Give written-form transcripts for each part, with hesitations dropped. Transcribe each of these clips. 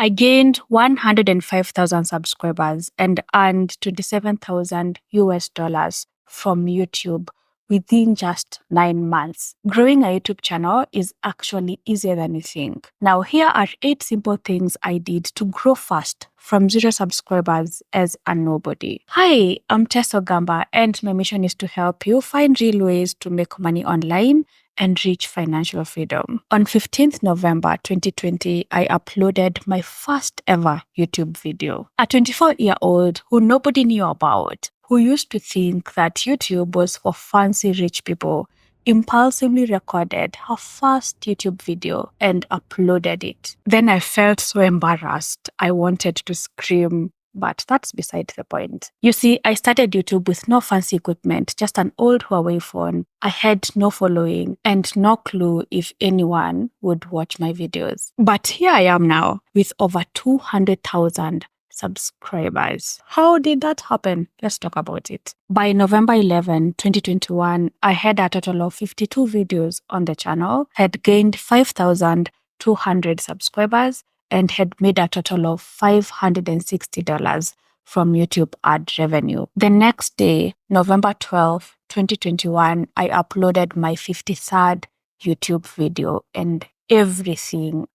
I gained 105,000 subscribers and earned 27,000 US dollars from YouTube within just 9 months. Growing a YouTube channel is actually easier than you think. Now, here are 8 simple things I did to grow fast from 0 subscribers as a nobody. Hi, I'm Tess Ogamba, and my mission is to help you find real ways to make money online and reach financial freedom. On 15th November 2020, I uploaded my first ever YouTube video. A 24-year-old who nobody knew about, who used to think that YouTube was for fancy rich people, impulsively recorded her first YouTube video and uploaded it. Then I felt so embarrassed. I wanted to scream, but that's beside the point. You see, I started YouTube with no fancy equipment, just an old Huawei phone. I had no following and no clue if anyone would watch my videos. But here I am now with over 200,000 subscribers. How did that happen? Let's talk about it. By November 11, 2021, I had a total of 52 videos on the channel, had gained 5,200 subscribers, and had made a total of $560 from YouTube ad revenue. The next day, November 12, 2021, I uploaded my 53rd YouTube video, and everything,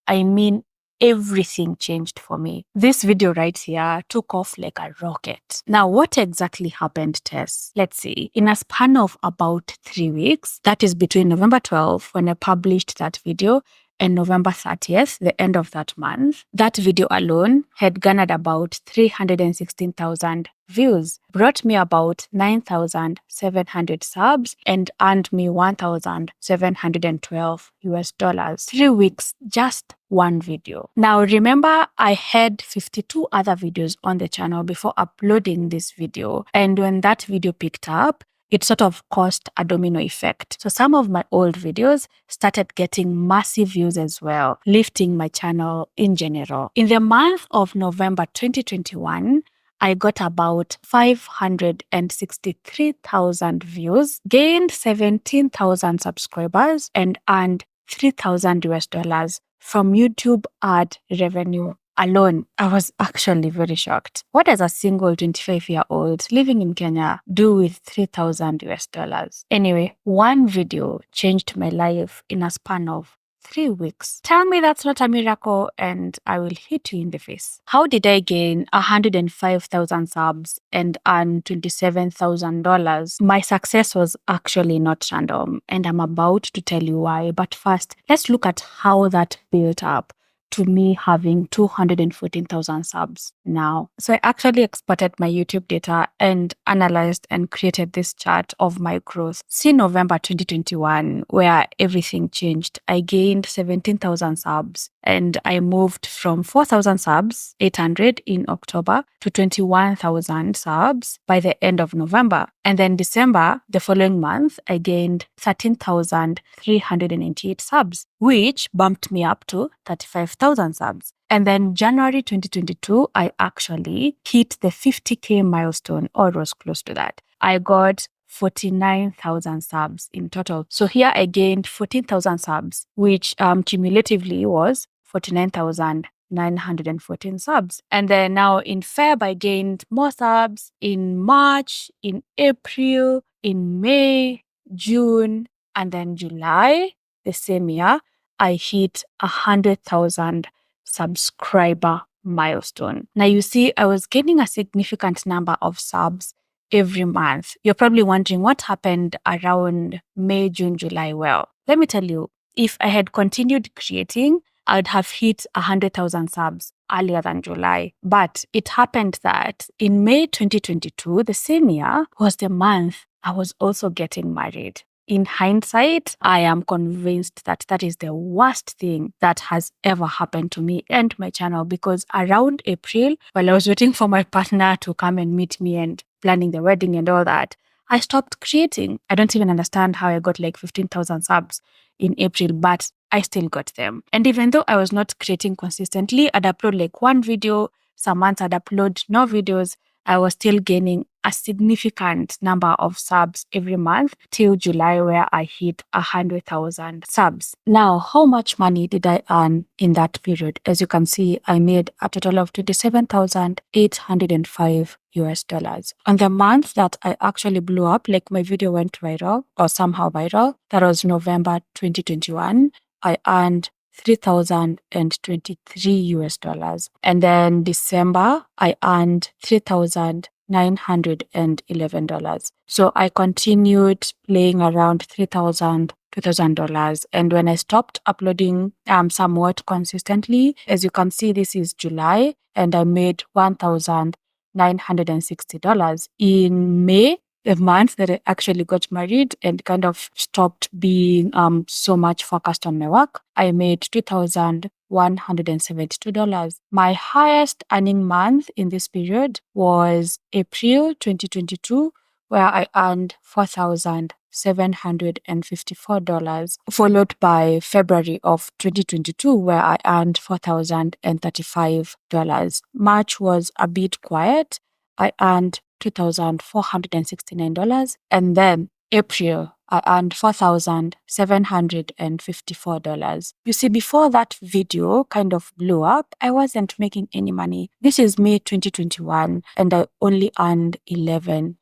everything changed for me. This video right here took off like a rocket. Now, what exactly happened, Tess? Let's see. In a span of about 3 weeks, that is between November 12, when I published that video, and November 30th, the end of that month, that video alone had garnered about 316,000 views, brought me about 9,700 subs, and earned me 1,712 US dollars. 3 weeks, just one video. Now, remember, I had 52 other videos on the channel before uploading this video. And when that video picked up, it sort of caused a domino effect. So some of my old videos started getting massive views as well, lifting my channel in general. In the month of November 2021, I got about 563,000 views, gained 17,000 subscribers, and earned 3,000 US dollars from YouTube ad revenue alone. I was actually very shocked. What does a single 25-year-old living in Kenya do with 3,000 US dollars? Anyway, one video changed my life in a span of 3 weeks. Tell me that's not a miracle and I will hit you in the face. How did I gain 105,000 subs and earn $27,000? My success was actually not random, and I'm about to tell you why. But first, let's look at how that built up to me having 214,000 subs now. So I actually exported my YouTube data and analyzed and created this chart of my growth. See November 2021, where everything changed. I gained 17,000 subs and I moved from 4,000 subs, 800 in October, to 21,000 subs by the end of November. And then December, the following month, I gained 13,398 subs, which bumped me up to 35,000 subs. And then January 2022, I actually hit the 50K milestone, or was close to that. I got 49,000 subs in total. So here I gained 14,000 subs, which cumulatively was 49,914 subs. And then now in Feb, I gained more subs. In March, in April, in May, June, and then July, the same year, I hit 100,000 subscriber milestone. Now you see, I was gaining a significant number of subs every month. You're probably wondering what happened around May, June, July. Well, let me tell you, if I had continued creating, I'd have hit 100,000 subs earlier than July. But it happened that in May 2022, the same year, was the month I was also getting married. In hindsight, I am convinced that that is the worst thing that has ever happened to me and my channel, because around April, while I was waiting for my partner to come and meet me and planning the wedding and all that, I stopped creating. I don't even understand how I got like 15,000 subs in April, but I still got them. And even though I was not creating consistently, I'd upload like one video. Some months I'd upload no videos. I was still gaining a significant number of subs every month till July, where I hit 100,000 subs. Now, how much money did I earn in that period? As you can see, I made a total of $27,805. On the month that I actually blew up, like my video went viral or somehow viral, that was November 2021, I earned $3,023. And then December, I earned $3,911. So I continued playing around $3,000, $2,000. And when I stopped uploading somewhat consistently, as you can see, this is July, and I made $1,960. In May, the month that I actually got married and kind of stopped being so much focused on my work, I made $2,172. My highest earning month in this period was April 2022, where I earned $4,754, followed by February of 2022, where I earned $4,035. March was a bit quiet. I earned $2,469. And then April, I earned $4,754. You see, before that video kind of blew up, I wasn't making any money. This is May 2021, and I only earned $11.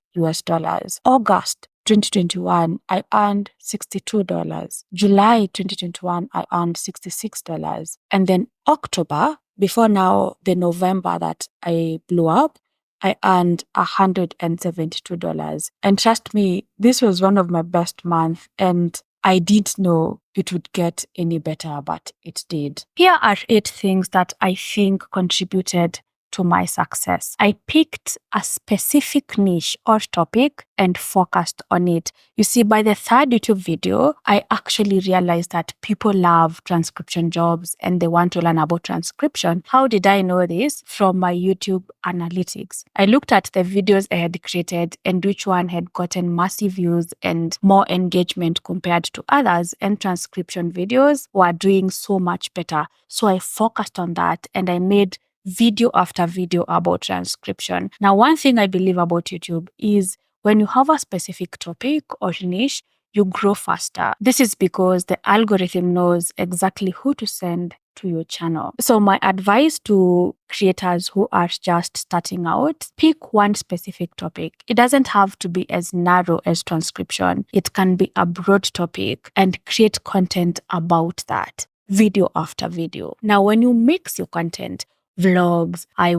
August 2021, I earned $62. July 2021, I earned $66. And then October, before now, the November that I blew up, I earned $172. And trust me, this was one of my best months, and I didn't know it would get any better, but it did. Here are 8 things that I think contributed to my success. I picked a specific niche or topic and focused on it. You see, by the 3rd YouTube video, I actually realized that people love transcription jobs and they want to learn about transcription. How did I know this? From my YouTube analytics. I looked at the videos I had created and which one had gotten massive views and more engagement compared to others, and transcription videos were doing so much better. So I focused on that and I made video after video about transcription. Now, one thing I believe about YouTube is when you have a specific topic or niche, you grow faster. This is because the algorithm knows exactly who to send to your channel. So my advice to creators who are just starting out, pick one specific topic. It doesn't have to be as narrow as transcription. It can be a broad topic and create content about that, video after video. Now, when you mix your content, vlogs, I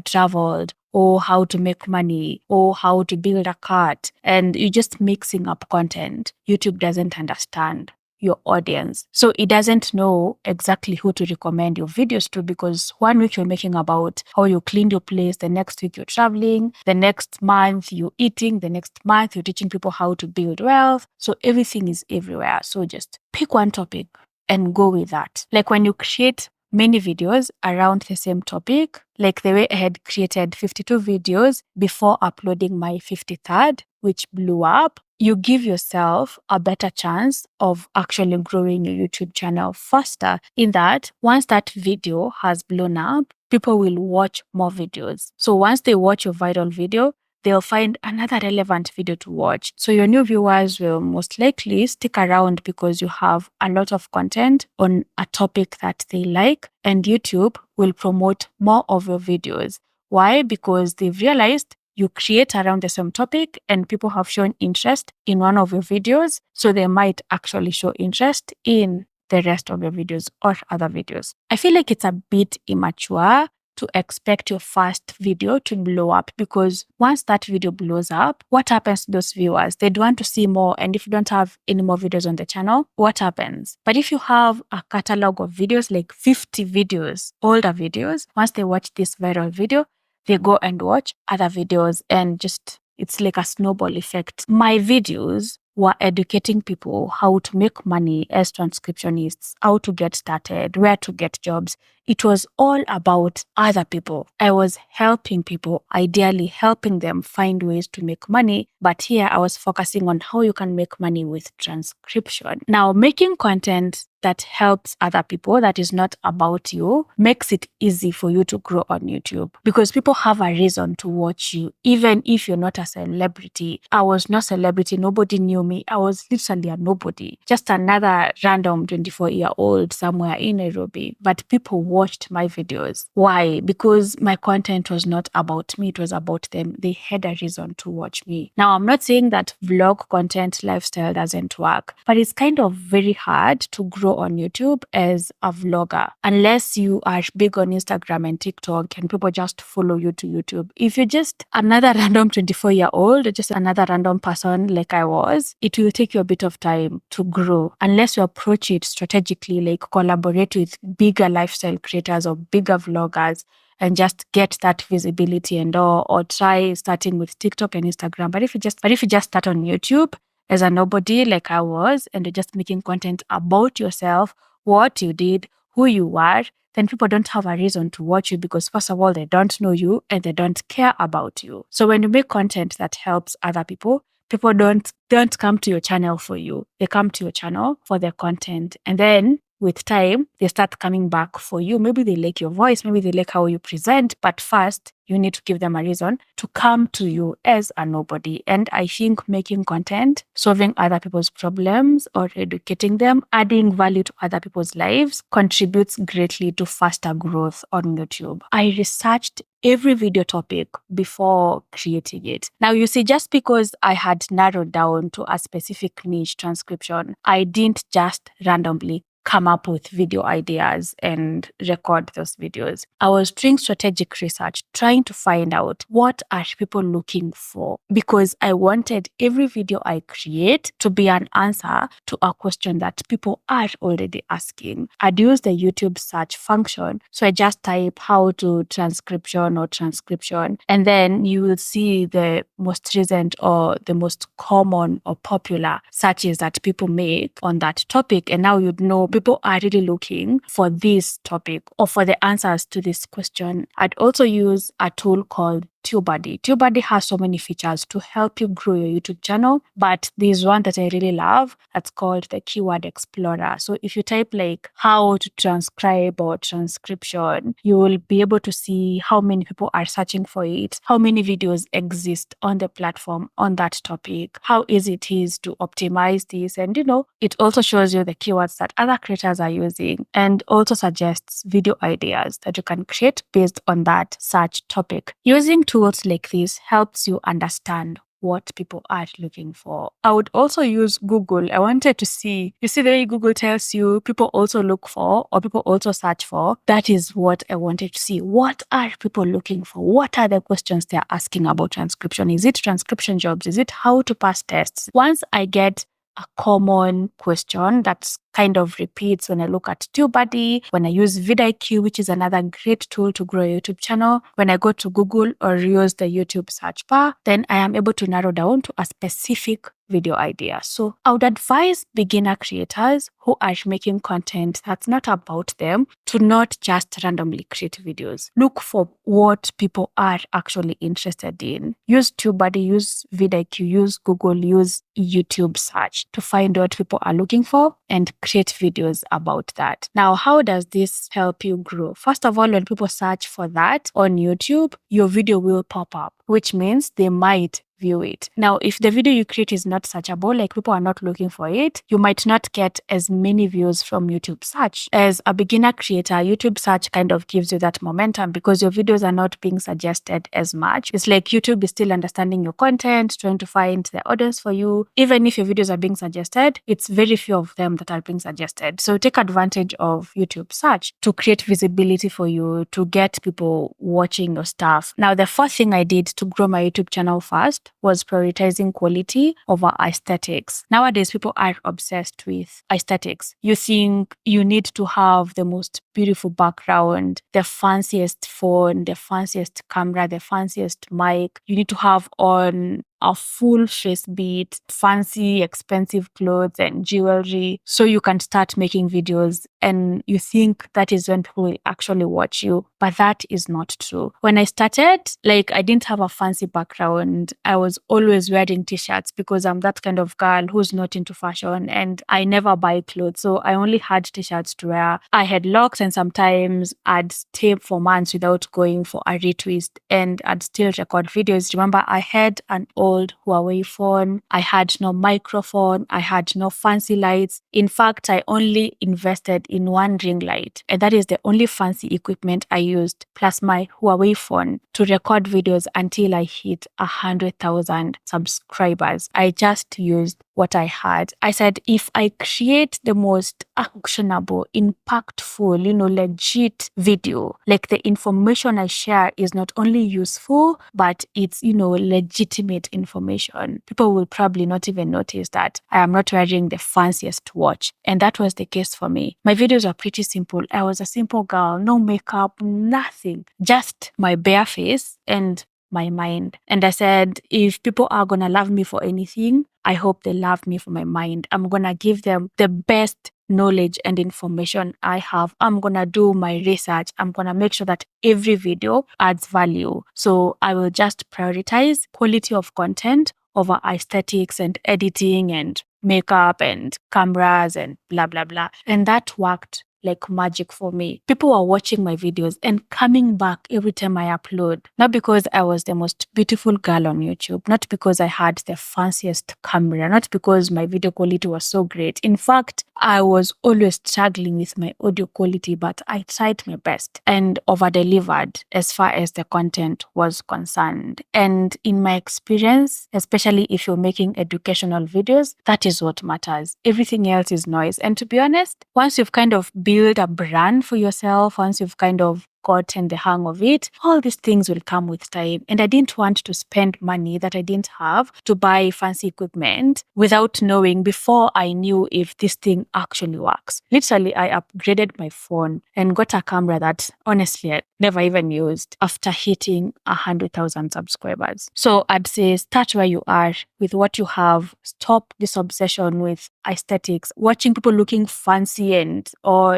traveled, or how to make money, or how to build a cart, and you're just mixing up content, YouTube doesn't understand your audience. So it doesn't know exactly who to recommend your videos to, because one week you're making about how you cleaned your place, the next week you're traveling, the next month you're eating, the next month you're teaching people how to build wealth. So everything is everywhere. So just pick one topic and go with that. Like when you create many videos around the same topic, like the way I had created 52 videos before uploading my 53rd, which blew up, you give yourself a better chance of actually growing your YouTube channel faster, in that once that video has blown up, people will watch more videos. So once they watch your viral video, they'll find another relevant video to watch. So your new viewers will most likely stick around because you have a lot of content on a topic that they like, and YouTube will promote more of your videos. Why? Because they've realized you create around the same topic and people have shown interest in one of your videos, so they might actually show interest in the rest of your videos or other videos. I feel like it's a bit immature to expect your first video to blow up, because once that video blows up, what happens to those viewers? They'd want to see more, and if you don't have any more videos on the channel, what happens? But if you have a catalog of videos, like 50 videos, older videos, once they watch this viral video, they go and watch other videos, and just it's like a snowball effect. My videos were educating people how to make money as transcriptionists, how to get started, where to get jobs. it was all about other people. I was helping people, ideally helping them find ways to make money. But here I was focusing on how you can make money with transcription. Now, making content that helps other people, that is not about you, makes it easy for you to grow on YouTube because people have a reason to watch you, even if you're not a celebrity. I was not a celebrity. Nobody knew me. I was literally a nobody, just another random 24-year-old somewhere in Nairobi. But people watched my videos. Why? Because my content was not about me. It was about them. They had a reason to watch me. Now, I'm not saying that vlog content lifestyle doesn't work, but it's kind of very hard to grow on YouTube as a vlogger unless you are big on Instagram and TikTok and people just follow you to YouTube. If you're just another random 24-year-old or just another random person like I was, it will take you a bit of time to grow unless you approach it strategically, like collaborate with bigger lifestyle creators or bigger vloggers and just get that visibility and all, or try starting with TikTok and Instagram. But if you just start on YouTube as a nobody like I was, and you're just making content about yourself, what you did, who you are, then people don't have a reason to watch you because first of all, they don't know you and they don't care about you. So when you make content that helps other people don't come to your channel for you. They come to your channel for their content. And then with time, they start coming back for you. Maybe they like your voice, maybe they like how you present, but first you need to give them a reason to come to you as a nobody. And I think making content, solving other people's problems or educating them, adding value to other people's lives contributes greatly to faster growth on YouTube. I researched every video topic before creating it. Now, you see, just because I had narrowed down to a specific niche, transcription, I didn't just randomly come up with video ideas and record those videos. I was doing strategic research, trying to find out what are people looking for, because I wanted every video I create to be an answer to a question that people are already asking. I'd use the YouTube search function. So I just type how to transcription or transcription, and then you will see the most recent or the most common or popular searches that people make on that topic. And now you'd know people are really looking for this topic or for the answers to this question. I'd also use a tool called TubeBuddy. TubeBuddy has so many features to help you grow your YouTube channel, but there's one that I really love that's called the Keyword Explorer. So if you type like how to transcribe or transcription, you will be able to see how many people are searching for it, how many videos exist on the platform on that topic, how easy it is to optimize this. And it also shows you the keywords that other creators are using and also suggests video ideas that you can create based on that search topic. Using tools like this helps you understand what people are looking for. I would also use Google. I wanted to see, you see the way Google tells you people also look for or people also search for. That is what I wanted to see. What are people looking for? What are the questions they're asking about transcription? Is it transcription jobs? Is it how to pass tests? Once I get a common question that's kind of repeats when I look at TubeBuddy, when I use vidIQ, which is another great tool to grow a YouTube channel, when I go to Google or use the YouTube search bar, then I am able to narrow down to a specific video idea. So I would advise beginner creators who are making content that's not about them to not just randomly create videos. Look for what people are actually interested in. Use TubeBuddy, use vidIQ, use Google, use YouTube search to find what people are looking for and create videos about that. Now, how does this help you grow? First of all, when people search for that on YouTube, your video will pop up, which means they might view it. Now, if the video you create is not searchable, like people are not looking for it, you might not get as many views from YouTube search. As a beginner creator, YouTube search kind of gives you that momentum because your videos are not being suggested as much. It's like YouTube is still understanding your content, trying to find the audience for you. Even if your videos are being suggested, it's very few of them that are being suggested. So take advantage of YouTube search to create visibility for you, to get people watching your stuff. Now, the first thing I did to grow my YouTube channel fast was prioritizing quality over aesthetics. Nowadays, people are obsessed with aesthetics. You think you need to have the most beautiful background, the fanciest phone, the fanciest camera, the fanciest mic. You need to have on a full face beat, fancy, expensive clothes and jewelry, so you can start making videos and you think that is when people will actually watch you. But that is not true. When I started, like, I didn't have a fancy background. I was always wearing t-shirts because I'm that kind of girl who's not into fashion and I never buy clothes. So I only had t-shirts to wear. I had locks and sometimes I'd stay for months without going for a retwist and I'd still record videos. Remember, I had an old Huawei phone. I had no microphone. I had no fancy lights. In fact, I only invested in one ring light, and that is the only fancy equipment I used, plus my Huawei phone, to record videos until I hit 100,000 subscribers. I just used what I had. I said, if I create the most actionable, impactful, legit video, like the information I share is not only useful, but it's, legitimate information, people will probably not even notice that I am not wearing the fanciest watch. And that was the case for me. My videos are pretty simple. I was a simple girl, no makeup, nothing, just my bare face and my mind. And I said, if people are going to love me for anything, I hope they love me for my mind. I'm going to give them the best knowledge and information I have. I'm going to do my research. I'm going to make sure that every video adds value. So I will just prioritize quality of content over aesthetics and editing and makeup and cameras and blah, blah, blah. And that worked like magic for me. People were watching my videos and coming back every time I upload. Not because I was the most beautiful girl on YouTube, not because I had the fanciest camera, not because my video quality was so great. In fact, I was always struggling with my audio quality, but I tried my best and over-delivered as far as the content was concerned. And in my experience, especially if you're making educational videos, that is what matters. Everything else is noise. And to be honest, once you've kind of build a brand for yourself, once you've kind of gotten the hang of it, all these things will come with time. And I didn't want to spend money that I didn't have to buy fancy equipment without knowing before I knew if this thing actually works. Literally, I upgraded my phone and got a camera that honestly I never even used after hitting 100,000 subscribers. So I'd say start where you are with what you have. Stop this obsession with aesthetics, watching people looking fancy and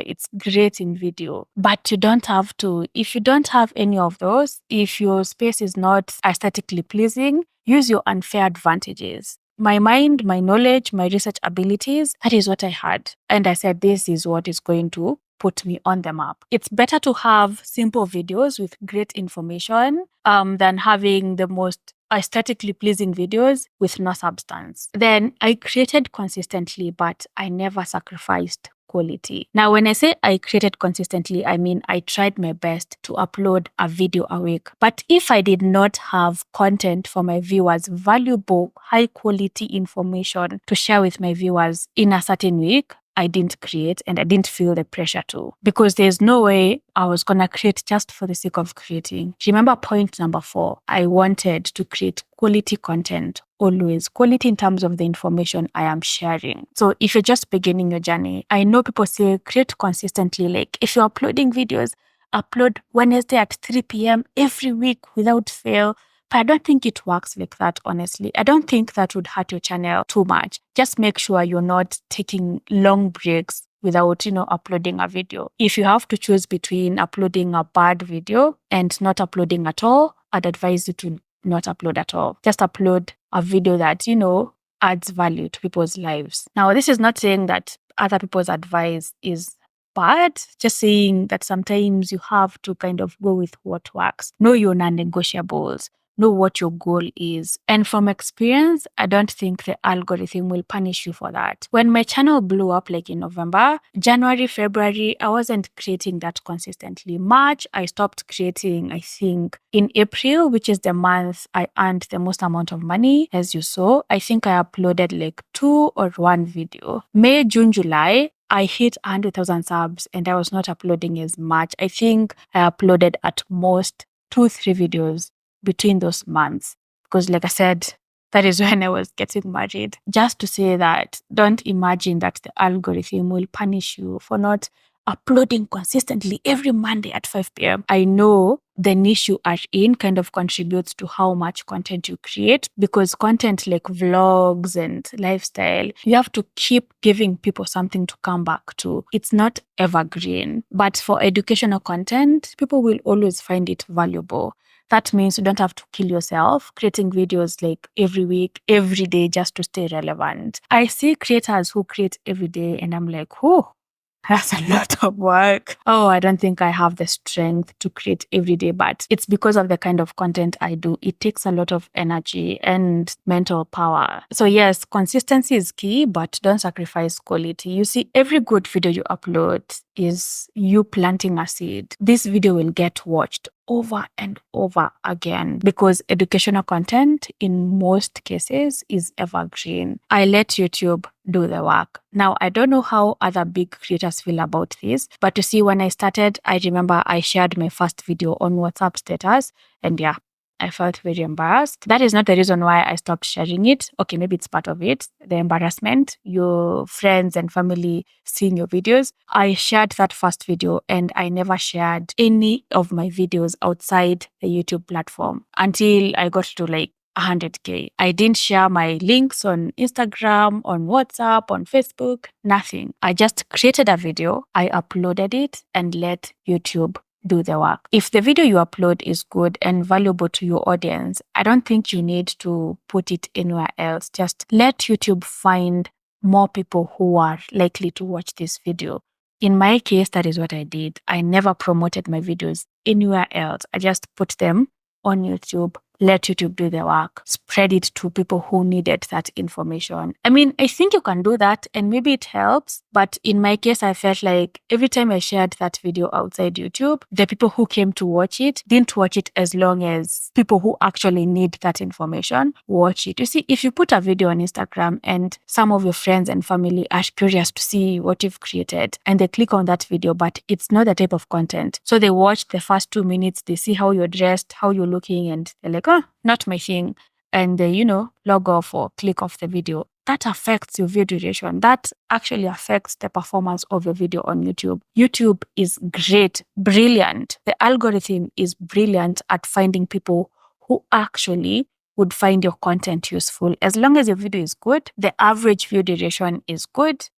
it's great in video, but you don't have to. If you don't have any of those, if your space is not aesthetically pleasing, use your unfair advantages. My mind, my knowledge, my research abilities, that is what I had. And I said, this is what is going to put me on the map. It's better to have simple videos with great information than having the most aesthetically pleasing videos with no substance. Then I created consistently, but I never sacrificed quality. Now, when I say I created consistently, I mean I tried my best to upload a video a week. But if I did not have content for my viewers, valuable, high quality information to share with my viewers in a certain week, I didn't create and I didn't feel the pressure to, because there's no way I was going to create just for the sake of creating. Remember point number 4, I wanted to create quality content, always quality in terms of the information I am sharing. So if you're just beginning your journey, I know people say create consistently, like if you're uploading videos, upload Wednesday at 3 p.m. every week without fail. But I don't think it works like that, honestly. I don't think that would hurt your channel too much. Just make sure you're not taking long breaks without, uploading a video. If you have to choose between uploading a bad video and not uploading at all, I'd advise you to not upload at all. Just upload a video that, adds value to people's lives. Now, this is not saying that other people's advice is bad, just saying that sometimes you have to kind of go with what works. Know your non-negotiables. Know what your goal is. And from experience, I don't think the algorithm will punish you for that. When my channel blew up like in November, January, February, I wasn't creating that consistently. March, I stopped creating, I think. In April, which is the month I earned the most amount of money, as you saw, I think I uploaded like 2 or 1 video. May, June, July, I hit 100,000 subs and I was not uploading as much. I think I uploaded at most 2-3 videos between those months, because like I said, that is when I was getting married. Just to say that don't imagine that the algorithm will punish you for not uploading consistently every Monday at 5 p.m., I know the niche you are in kind of contributes to how much content you create, because content like vlogs and lifestyle, you have to keep giving people something to come back to. It's not evergreen. But for educational content, people will always find it valuable. That means you don't have to kill yourself creating videos like every week, every day, just to stay relevant. I see creators who create every day and I'm like, oh, that's a lot of work. Oh, I don't think I have the strength to create every day, but it's because of the kind of content I do. It takes a lot of energy and mental power. So yes, consistency is key, but don't sacrifice quality. You see, every good video you upload is you planting a seed. This video will get watched over and over again because educational content in most cases is evergreen. I let YouTube do the work. Now, I don't know how other big creators feel about this, but you see, when I started, I remember I shared my first video on WhatsApp status, and yeah, I felt very embarrassed. That is not the reason why I stopped sharing it. Okay, maybe it's part of it. The embarrassment, your friends and family seeing your videos. I shared that first video and I never shared any of my videos outside the YouTube platform until I got to like 100K. I didn't share my links on Instagram, on WhatsApp, on Facebook, nothing. I just created a video, I uploaded it and let YouTube do the work. If the video you upload is good and valuable to your audience, I don't think you need to put it anywhere else. Just let YouTube find more people who are likely to watch this video. In my case, that is what I did. I never promoted my videos anywhere else. I just put them on YouTube, let YouTube do the work, spread it to people who needed that information. I mean, I think you can do that and maybe it helps. But in my case, I felt like every time I shared that video outside YouTube, the people who came to watch it didn't watch it as long as people who actually need that information watch it. You see, if you put a video on Instagram and some of your friends and family are curious to see what you've created and they click on that video, but it's not the type of content. So they watch the first 2 minutes, they see how you're dressed, how you're looking, and they're like, oh, not my thing. And they, log off or click off the video. That affects your video duration. That actually affects the performance of your video on YouTube. YouTube is great, brilliant. The algorithm is brilliant at finding people who actually would find your content useful. As long as your video is good, the average view duration is good,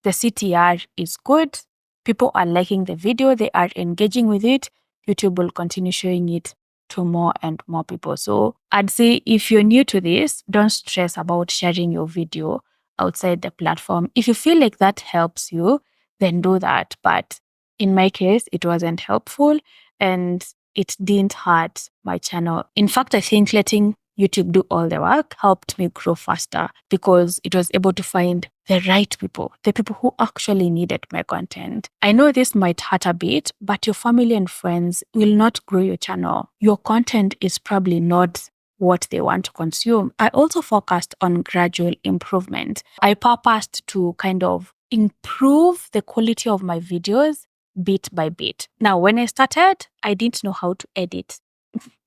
the CTR is good, people are liking the video, they are engaging with it, YouTube will continue showing it to more and more people. So I'd say if you're new to this, don't stress about sharing your video outside the platform. If you feel like that helps you, then do that. But in my case, it wasn't helpful and it didn't hurt my channel. In fact, I think letting YouTube do all the work helped me grow faster because it was able to find the right people, the people who actually needed my content. I know this might hurt a bit, but your family and friends will not grow your channel. Your content is probably not what they want to consume. I also focused on gradual improvement. I purposed to kind of improve the quality of my videos bit by bit. Now, when I started, I didn't know how to edit.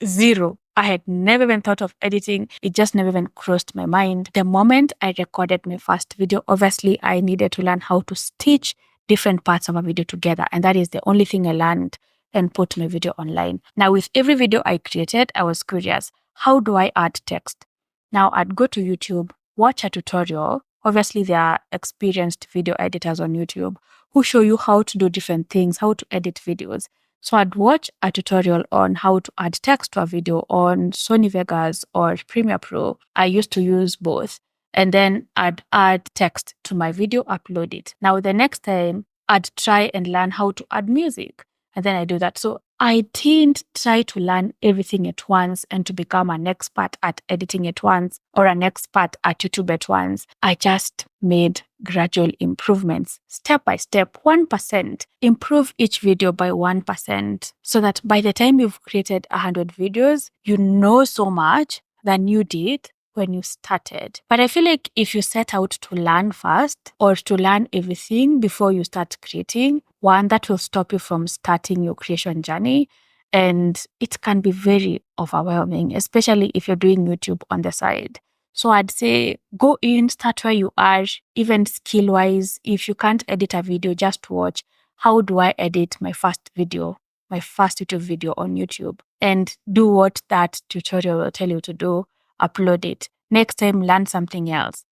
Zero. I had never even thought of editing. It just never even crossed my mind. The moment I recorded my first video, obviously I needed to learn how to stitch different parts of a video together. And that is the only thing I learned and put my video online. Now, with every video I created, I was curious, how do I add text? Now, I'd go to YouTube, watch a tutorial. Obviously, there are experienced video editors on YouTube who show you how to do different things, how to edit videos. So I'd watch a tutorial on how to add text to a video on Sony Vegas or Premiere Pro. I used to use both. And then I'd add text to my video, upload it. Now, the next time, I'd try and learn how to add music. And then I do that. So I didn't try to learn everything at once and to become an expert at editing at once or an expert at YouTube at once. I just made gradual improvements, step by step, 1%. Improve each video by 1% so that by the time you've created 100 videos, you know so much than you did when you started. But I feel like if you set out to learn fast or to learn everything before you start creating, one, that will stop you from starting your creation journey. And it can be very overwhelming, especially if you're doing YouTube on the side. So I'd say go in, start where you are, even skill-wise. If you can't edit a video, just watch how do I edit my first YouTube video on YouTube, and do what that tutorial will tell you to do, upload it. Next time, learn something else.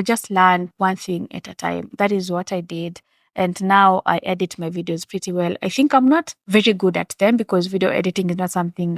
Just learn one thing at a time. That is what I did. And now I edit my videos pretty well. I think I'm not very good at them because video editing is not something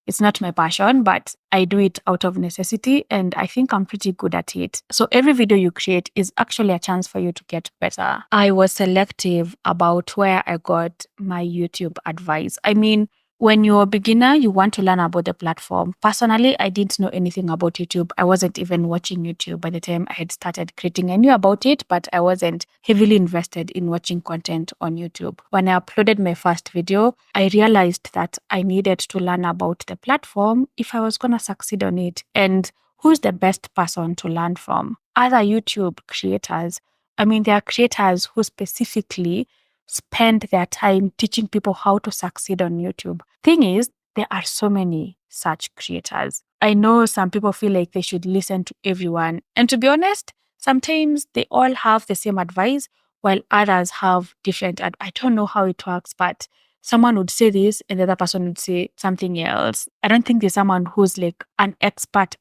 it's not my passion, but I do it out of necessity and I think I'm pretty good at it. So every video you create is actually a chance for you to get better. I was selective about where I got my YouTube advice. I mean, when you're a beginner, you want to learn about the platform. Personally, I didn't know anything about YouTube. I wasn't even watching YouTube by the time I had started creating. I knew about it, but I wasn't heavily invested in watching content on YouTube. When I uploaded my first video, I realized that I needed to learn about the platform if I was going to succeed on it. And who's the best person to learn from? Other YouTube creators. I mean, there are creators who specifically spend their time teaching people how to succeed on YouTube. Thing is, there are so many such creators. I know some people feel like they should listen to everyone. And to be honest, sometimes they all have the same advice while others have different. I don't know how it works, but someone would say this and the other person would say something else. I don't think there's someone who's like an expert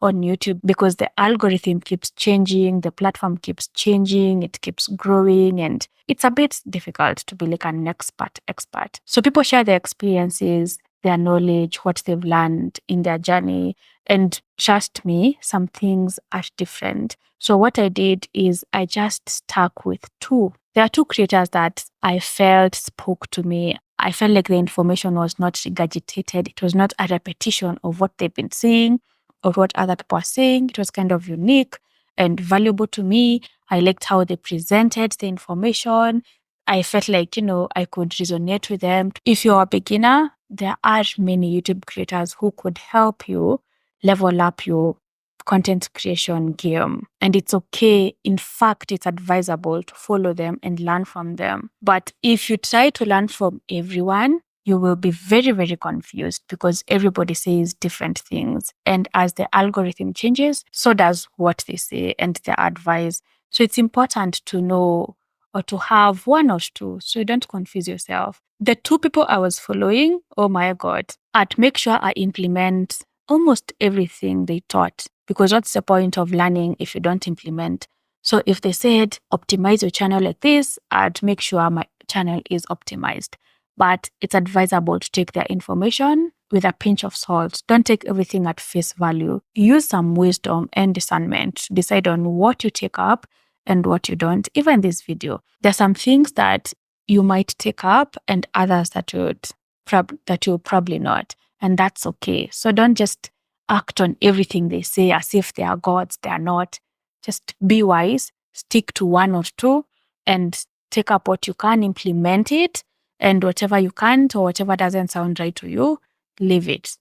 on YouTube because the algorithm keeps changing, the platform keeps changing, it keeps growing, and it's a bit difficult to be like an expert. So people share their experiences, their knowledge, what they've learned in their journey. And trust me, some things are different. So what I did is I just stuck with two. There are two creators that I felt spoke to me. I felt like the information was not regurgitated. It was not a repetition of what they've been saying or what other people are saying. It was kind of unique and valuable to me. I liked how they presented the information. I felt like, I could resonate with them. If you're a beginner, there are many YouTube creators who could help you level up your content creation game. And it's okay. In fact, it's advisable to follow them and learn from them. But if you try to learn from everyone, you will be very, very confused because everybody says different things. And as the algorithm changes, so does what they say and their advice. So it's important to know or to have one or two so you don't confuse yourself. The two people I was following, oh my God, I'd make sure I implement almost everything they taught because what's the point of learning if you don't implement? So if they said optimize your channel like this, I'd make sure my channel is optimized. But it's advisable to take their information with a pinch of salt. Don't take everything at face value. Use some wisdom and discernment. Decide on what you take up and what you don't. Even this video, there's some things that you might take up and others that you'll probably not. And that's okay. So don't just act on everything they say as if they are gods. They are not. Just be wise, stick to one or two, and take up what you can, implement it, and whatever you can't or whatever doesn't sound right to you, leave it.